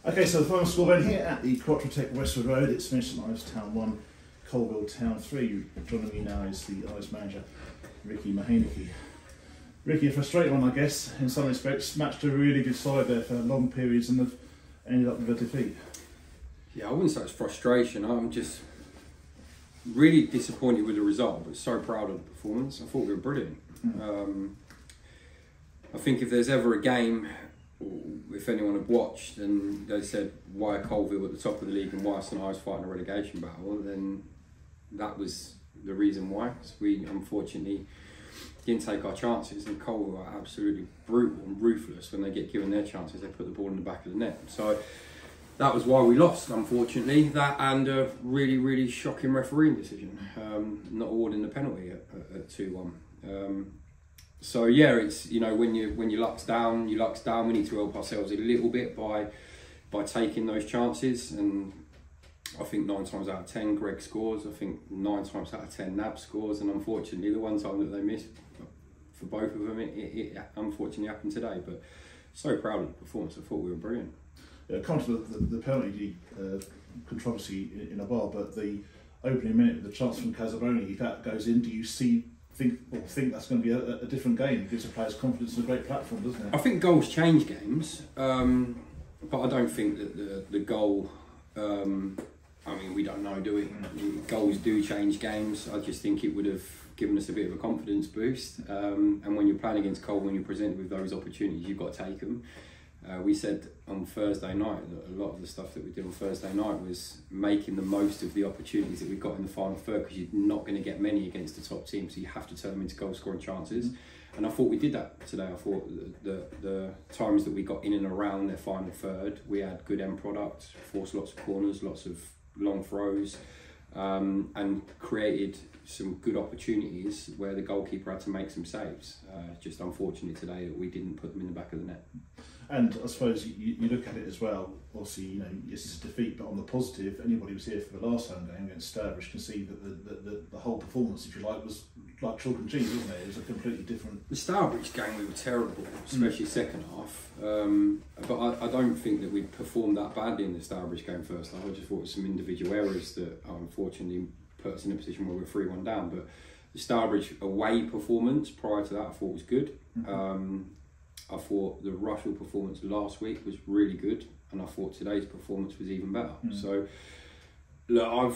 Okay, so the final score then here at the Quattro-Tech Westwood Road. It's finished at Ives Town 1, Coalville Town 3. Joining me now is the Ives manager, Ricky Mahaney. Ricky, a frustrating one, I guess, in some respects. Matched a really good side there for long periods and have ended up with a defeat. Yeah, I wouldn't say it's frustration. I'm just really disappointed with the result, but so proud of the performance. I thought we were brilliant. I think if there's ever a game, if anyone had watched and they said why Coalville at the top of the league and why St Ives fighting a relegation battle, then that was the reason why. So we unfortunately didn't take our chances, and Coalville are absolutely brutal and ruthless when they get given their chances. They put the ball in the back of the net. So that was why we lost, unfortunately. That and a really, really shocking refereeing decision, not awarding the penalty at 2-1. So yeah, it's, you know, when your luck's down, your luck's down. We need to help ourselves a little bit by taking those chances. And I think 9 times out of 10 Greg scores. I think 9 times out of 10 Nab scores. And unfortunately, the one time that they missed for both of them, it unfortunately happened today. But so proud of the performance. I thought we were brilliant. Yeah, come to the penalty controversy in a while, but the opening minute, the chance from Casaboni, if that goes in, do you think that's going to be a different game? It gives the players confidence and a great platform, doesn't it? I think goals change games, but I don't think that the goal. I mean, we don't know, do we? Goals do change games. I just think it would have given us a bit of a confidence boost. And when you're playing against Cole, when you're presented with those opportunities, you've got to take them. We said on Thursday night that a lot of the stuff that we did on Thursday night was making the most of the opportunities that we got in the final third, because you're not going to get many against the top team, so you have to turn them into goal scoring chances. And I thought we did that today. I thought the times that we got in and around their final third, we had good end product, forced lots of corners, lots of long throws, and created some good opportunities where the goalkeeper had to make some saves. Just unfortunate today that we didn't put them in the back of the net. And I suppose you look at it as well, obviously, you know, yes, it's a defeat, but on the positive, anybody who was here for the last home game against Stourbridge can see that the whole performance, if you like, was like chalk and cheese, wasn't it? It was a completely different... The Stourbridge game, we were terrible, especially second half. But I don't think that we performed that badly in the Stourbridge game first half. I just thought it was some individual errors that unfortunately put us in a position where we're 3-1 down. But the Stourbridge away performance prior to that I thought was good. I thought the Russell performance last week was really good, and I thought today's performance was even better. So, look,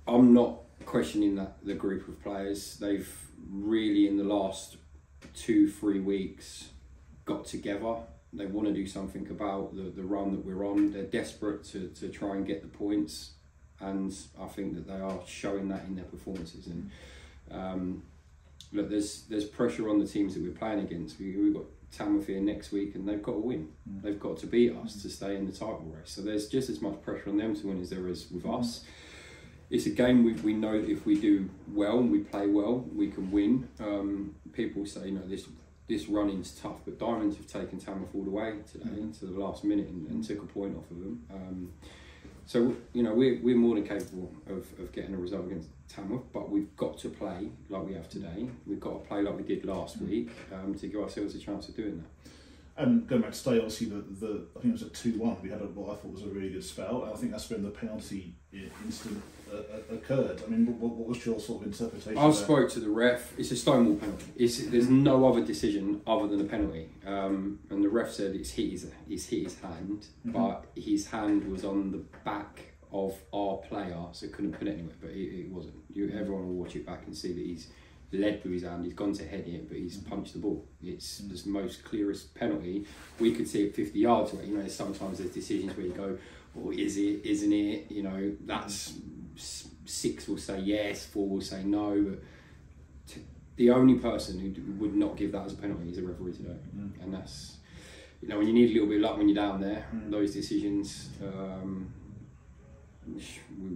I'm not questioning the group of players. They've really, in the last 2-3 weeks, got together. They want to do something about the run that we're on. They're desperate to try and get the points, and I think that they are showing that in their performances. And look, there's pressure on the teams that we're playing against. We've got Tamworth here next week, and they've got to win. They've got to beat us to stay in the title race. So there's just as much pressure on them to win as there is with us. It's a game we know that if we do well and we play well, we can win. People say, you know, this running's tough, but Diamonds have taken Tamworth all the way today to the last minute and took a point off of them. So, you know, we're more than capable of getting a result against Tamworth, but we've got to play like we have today. We've got to play like we did last week to give ourselves a chance of doing that. And going back to today, obviously, I think it was at 2-1, we had what I thought was a really good spell. And I think that's when the penalty incident occurred. I mean, what was your sort of interpretation? I spoke to the ref. It's a stonewall penalty. There's no other decision other than a penalty. And the ref said it's hit his hand, but his hand was on the back of our player, so couldn't put it anywhere. But it wasn't. Everyone will watch it back and see that he's led with his hand, he's gone to head it, but he's punched the ball. It's the most clearest penalty. We could see it 50 yards away. You know, sometimes there's decisions where you go, oh, is it, isn't it? You know, that's 6 will say yes, 4 will say no. But the only person who would not give that as a penalty is a referee today. And that's, you know, when you need a little bit of luck when you're down there, those decisions,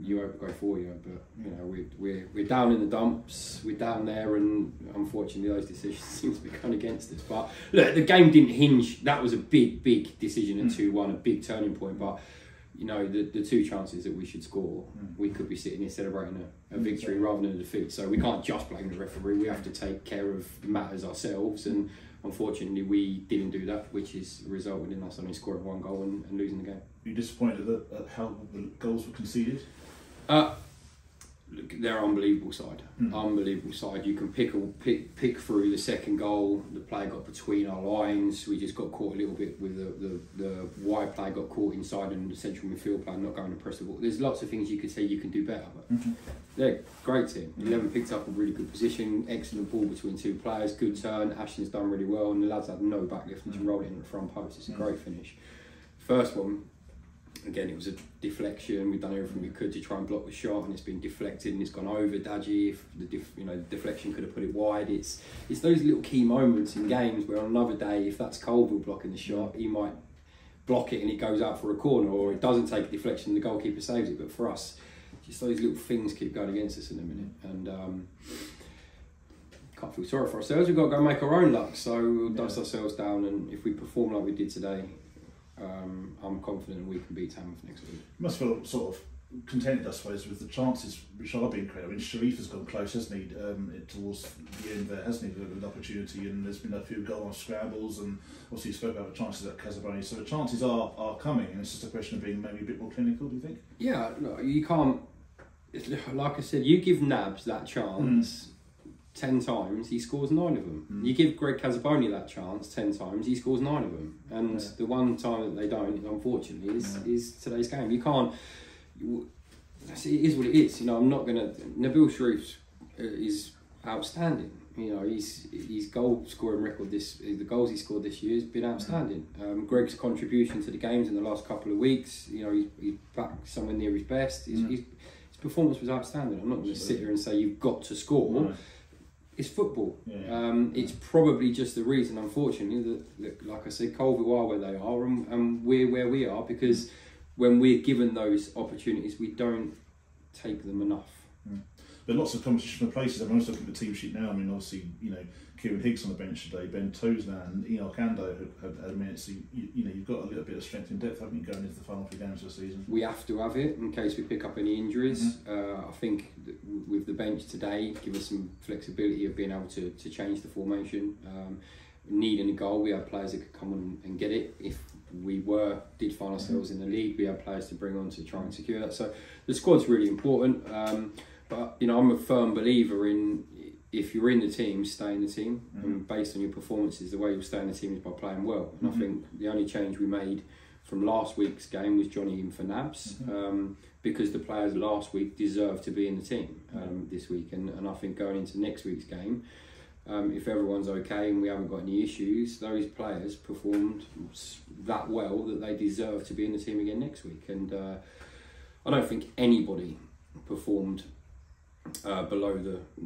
you hope go for you, but you know, we're down in the dumps, we're down there, and unfortunately those decisions seem to be going against us. But look, the game didn't hinge. That was a big decision at 2-1, a big turning point. But you know, the 2 chances that we should score, we could be sitting here celebrating a victory rather than a defeat. So we can't just blame the referee. We have to take care of matters ourselves, and unfortunately we didn't do that, which is resulted in us only scoring 1 goal and losing the game. you disappointed at how the goals were conceded? Look, they're unbelievable side. Unbelievable side. You can pick through the second goal. The player got between our lines. We just got caught a little bit with the wide player got caught inside, and the central midfield player not going to press the ball. There's lots of things you could say you can do better, but they're a great team. 11 picked up a really good position, excellent ball between two players, good turn. Ashton's done really well, and the lads had no backlift and just rolled it in the front post. It's a great finish. First one, again, it was a deflection. We've done everything we could to try and block the shot, and it's been deflected and it's gone over Dadgy. If the deflection could have put it wide. It's those little key moments in games where on another day, if that's Coalville blocking the shot, he might block it and it goes out for a corner, or it doesn't take a deflection and the goalkeeper saves it. But for us, just those little things keep going against us in a minute, and can't feel sorry for ourselves. We've got to go make our own luck, so we'll dust ourselves down, and if we perform like we did today, I'm confident we can beat Tamworth next week. You must feel sort of contented, I suppose, with the chances which are being created. I mean, Sharif has gone close, hasn't he, towards the end there, hasn't he, with an opportunity, and there's been a few goal scrambles, and obviously you spoke about the chances at Casablanca, so the chances are coming, and it's just a question of being maybe a bit more clinical, do you think? Yeah, no, you can't, like I said, you give Nabs that chance 10 times, he scores 9 of them. You give Greg Casaboni that chance 10 times, he scores 9 of them. And the one time that they don't, unfortunately, is today's game. You can't. It is what it is. You know, I'm not gonna. Nabil Sharif is outstanding. You know, his goal scoring record the goals he scored this year has been outstanding. Greg's contribution to the games in the last couple of weeks, you know, he's back somewhere near his best. His performance was outstanding. I'm not going to sit here and say you've got to score. No. It's football. It's probably just the reason, unfortunately, that like I said, Coalville are where they are, and we're where we are, because when we're given those opportunities, we don't take them enough. There are lots of competition for places. I'm also looking at the team sheet now. I mean, obviously, you know, Kieran Higgs on the bench today, Ben Tosnan and Enoch Ando have had a minute. So, you know, you've got a little bit of strength and depth, haven't you, going into the final 3 games of the season? We have to have it in case we pick up any injuries. I think that with the bench today, give us some flexibility of being able to change the formation. Needing a goal, we have players that could come on and get it. If we did find ourselves in the league, we have players to bring on to try and secure that. So the squad's really important. But you know, I'm a firm believer in, if you're in the team, stay in the team. And based on your performances, the way you'll stay in the team is by playing well. And I think the only change we made from last week's game was Johnny in for Nabs, because the players last week deserve to be in the team this week. And I think going into next week's game, if everyone's okay and we haven't got any issues, those players performed that well that they deserve to be in the team again next week. And I don't think anybody performed below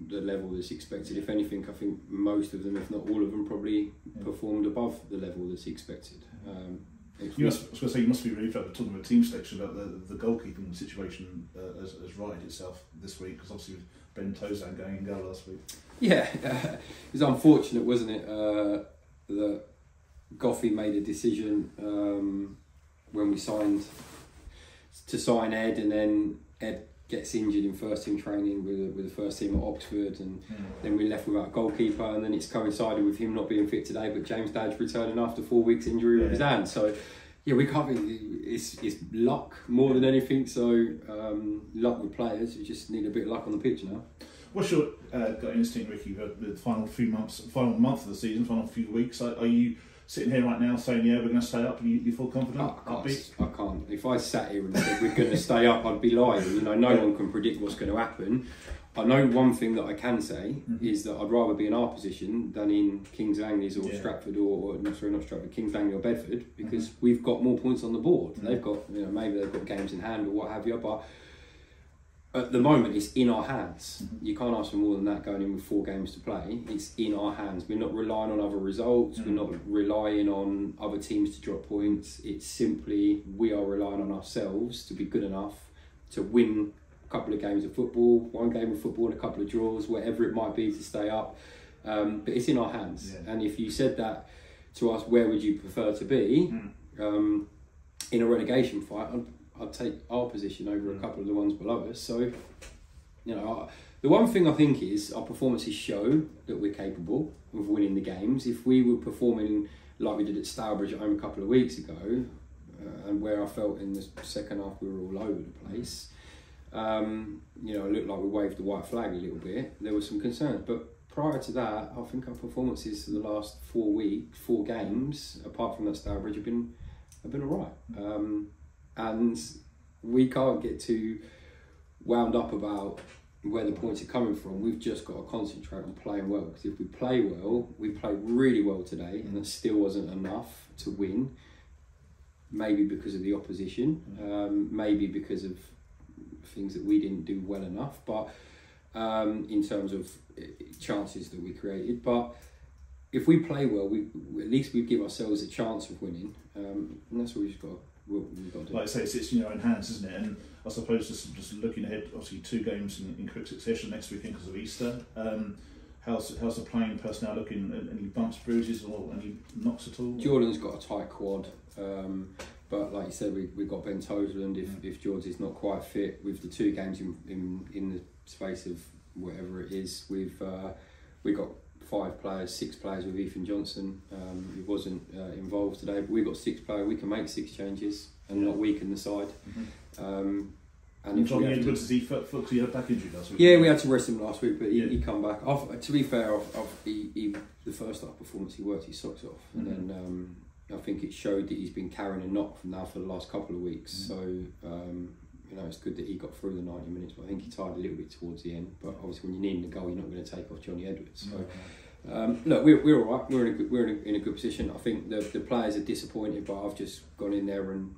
the level that's expected. If anything, I think most of them, if not all of them, probably performed above the level that's expected. I was going to say, you must be really talking about team selection, about the goalkeeping situation has righted itself this week, because obviously with Ben Tosang going in goal last week. Yeah, it was unfortunate, wasn't it, that Goffey made a decision when we signed Ed, and then Ed gets injured in first team training with the first team at Oxford, and then we're left without a goalkeeper, and then it's coincided with him not being fit today, but James Dadge returning after 4 weeks injury with his hand. So yeah, we can't be, it's luck more than anything. So luck with players, you just need a bit of luck on the pitch now. What's your gut instinct, Ricky, the final month of the season, final few weeks? Are you sitting here right now saying, yeah, we're going to stay up? You feel confident? I can't. If I sat here and said we're going to stay up, I'd be lying. You know, no one can predict what's going to happen. I know one thing that I can say is that I'd rather be in our position than in Kings Langley's or Stratford not Stratford, Kings Langley or Bedford, because we've got more points on the board. They've got, you know, maybe they've got games in hand or what have you, but at the moment it's in our hands. You can't ask for more than that going in with 4 games to play. It's in our hands. We're not relying on other results. We're not relying on other teams to drop points. It's simply we are relying on ourselves to be good enough to win a couple of games of football, 1 game of football and a couple of draws, whatever it might be, to stay up. But it's in our hands. And if you said that to us, where would you prefer to be in a relegation fight, I'd take our position over a couple of the ones below us. So, you know, the one thing I think is our performances show that we're capable of winning the games. If we were performing like we did at Stourbridge at home a couple of weeks ago, and where I felt in the second half we were all over the place. You know, it looked like we waved the white flag a little bit. There were some concerns, but prior to that, I think our performances for the last 4 games, apart from that Stourbridge, have been all right. And we can't get too wound up about where the points are coming from. We've just got to concentrate on playing well, because if we play well, we played really well today, and it still wasn't enough to win. Maybe because of the opposition, maybe because of things that we didn't do well enough, but in terms of chances that we created. But if we play well, at least we give ourselves a chance of winning, and that's what we've got to do. Like I say, it's in your own hands, isn't it? And I suppose just looking ahead, obviously 2 games in quick succession next weekend because of Easter. How's the playing personnel looking? Any bumps, bruises, or any knocks at all? Jordan's got a tight quad, but like you said, we've got Ben Toseland. If George is not quite fit, with the 2 games in the space of whatever it is, we've got 6 players with Ethan Johnson. He wasn't involved today, but we've got 6 players. We can make 6 changes and not weaken the side. And Johnny Edwards, is he had a back injury last week? Yeah, we had to rest him last week, but he come back. To be fair, the first half performance, he worked his socks off, and then I think it showed that he's been carrying a knock from now for the last couple of weeks. So you know, it's good that he got through the 90 minutes, but I think he tired a little bit towards the end. But obviously, when you're needing a goal, you're not going to take off Johnny Edwards. So look, we're all right. We're in a good position. I think the players are disappointed, but I've just gone in there and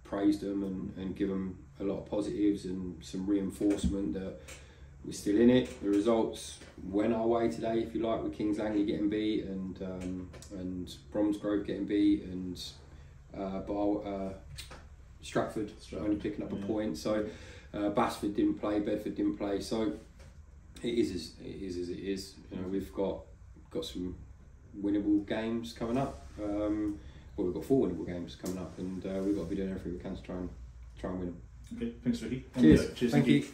praised them and given them a lot of positives and some reinforcement that we're still in it. The results went our way today, if you like, with Kings Langley getting beat and Bromsgrove getting beat and Stratford only picking up a point. So Basford didn't play, Bedford didn't play. So it is as it is. You know, we've got some winnable games coming up. We've got 4 winnable games coming up, and we've got to be doing everything we can to try and win them. Okay, thanks, Ricky. Cheers. Thank you.